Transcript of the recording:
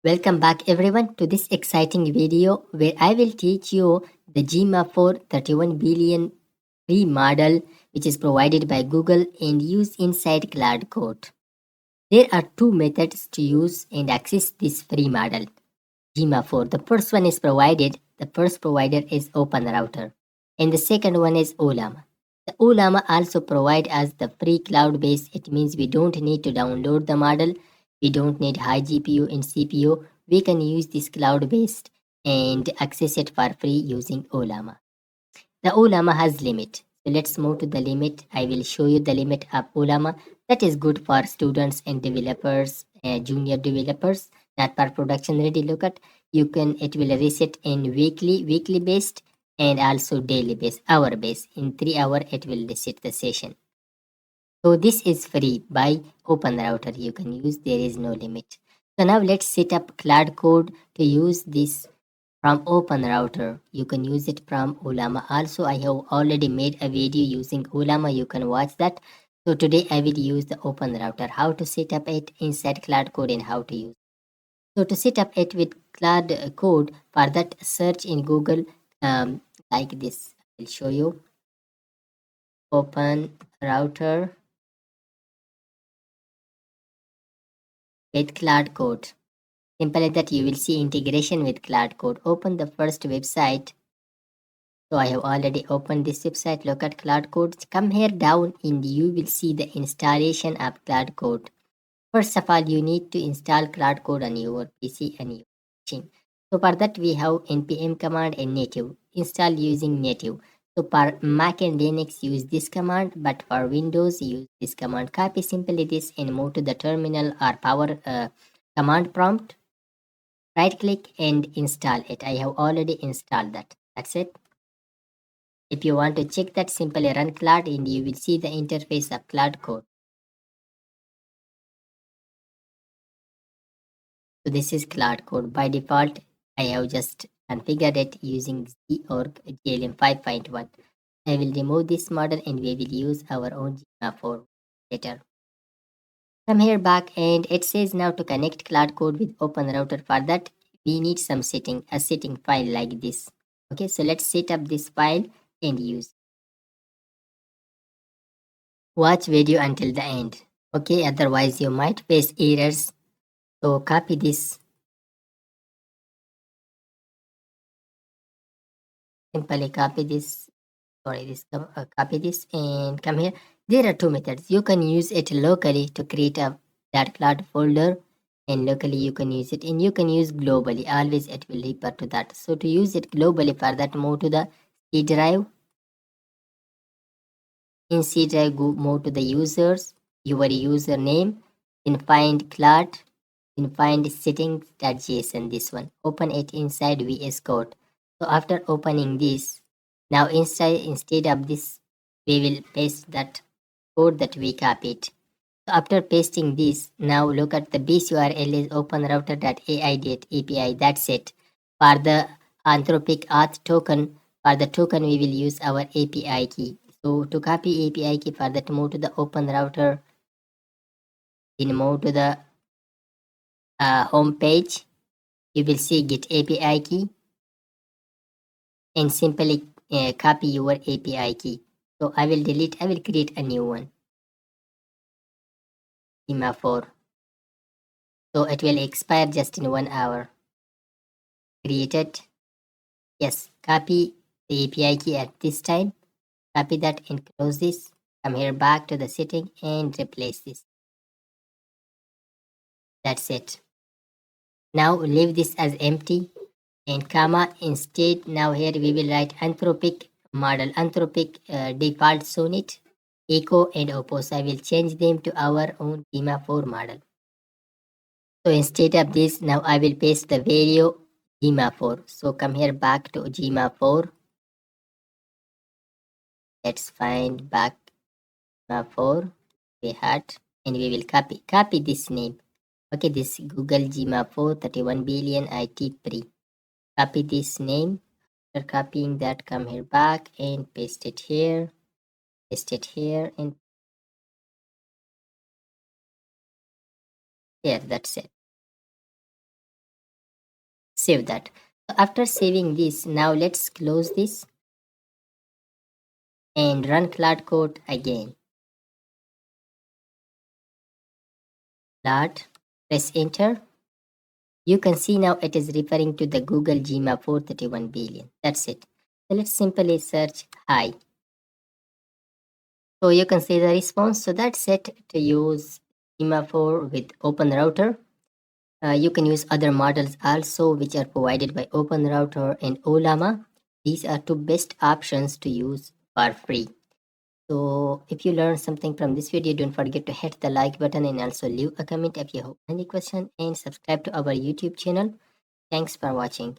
Welcome back everyone to this exciting video where I will teach you the Gemma4 31 billion free model which is provided by Google and used inside Claude Code. There are two methods to use and access this free model. Gemma4. The first one is provided. The first provider is OpenRouter and the second one is Olama. The Olama also provide us the free cloud base. It means we don't need to download the model. We don't need high GPU and CPU. We can use this cloud based and access it for free using Olama. The Olama has limit. So let's move to the limit. I will show you the limit of Olama that is good for students and developers, junior developers, not for production ready. Look at it will reset in weekly based and also daily based, hour based. In 3 hours it will reset the session. So this is free by OpenRouter. You can use, there is no limit. So now let's set up Claude Code to use this from OpenRouter. You can use it from Olama. Also, I have already made a video using Olama. You can watch that. So today I will use the OpenRouter. How to set up it inside Claude Code and how to use. So to set up it with Claude Code, for that search in Google like this. I will show you. OpenRouter with Claude Code. Simple as that, you will see integration with Claude Code. Open the first website. So I have already opened this website. Look at Claude Code. Come here down and you will see the installation of Claude Code. First of all, you need to install Claude Code on your PC and your machine. So for that we have npm command and native. Install using native. So for Mac and Linux use this command, but for Windows use this command. Copy simply this and move to the terminal or power command prompt. Right click and install it. I have already installed that. That's it. If you want to check that, simply run Claude and you will see the interface of Claude Code. So this is Claude Code. By default, I have just configured it using Zorg GLM 5.1. I will remove this model and we will use our own Gemma4 later. Come here back and it says now to connect Claude Code with OpenRouter. For that, we need some setting, a setting file like this. Okay, so let's set up this file and use. Watch video until the end. Okay, otherwise you might face errors. So copy this. Simply copy this. Copy this and come here. There are two methods. You can use it locally to create a .cloud folder, and locally you can use it, and you can use globally. Always it will refer to that. So to use it globally, for that move to the C drive. In C drive, go move to the users, your username, then find Claude, then find settings.json. This one. Open it inside VS Code. So after opening this, now instead of this, we will paste that code that we copied. So after pasting this, now look at the base URL is openrouter.ai.api. That's it. For the Anthropic auth token, for the token we will use our API key. So to copy API key, for that move to the OpenRouter, then move to the home page. You will see get API key and simply copy your API key. So I will create a new one. Gemma4. So it will expire just in 1 hour. Create it. Yes, copy the API key at this time. Copy that and close this. Come here back to the setting and replace this. That's it. Now leave this as empty and comma instead. Now here we will write Anthropic model, Anthropic default sonnet, echo and opus. I will change them to our own Gemma4 model. So instead of this, now I will paste the value Gemma4. So come here back to Gemma4. Let's find back Gemma4 we had, and we will copy this name. Okay, this Google Gemma4 31 billion IT pre. Copy this name. After copying that, come here back and paste it here. Paste it here and here. That's it. save that. So after saving this, now let's close this and run Claude Code again. Claude, press enter. You can see now it is referring to the Google Gemma4 31 billion. That's it. So let's simply search hi. So you can see the response. So that's it to use Gemma4 with OpenRouter. You can use other models also which are provided by OpenRouter and Olama. These are two best options to use for free. So if you learned something from this video, don't forget to hit the like button and also leave a comment if you have any question and subscribe to our YouTube channel. Thanks for watching.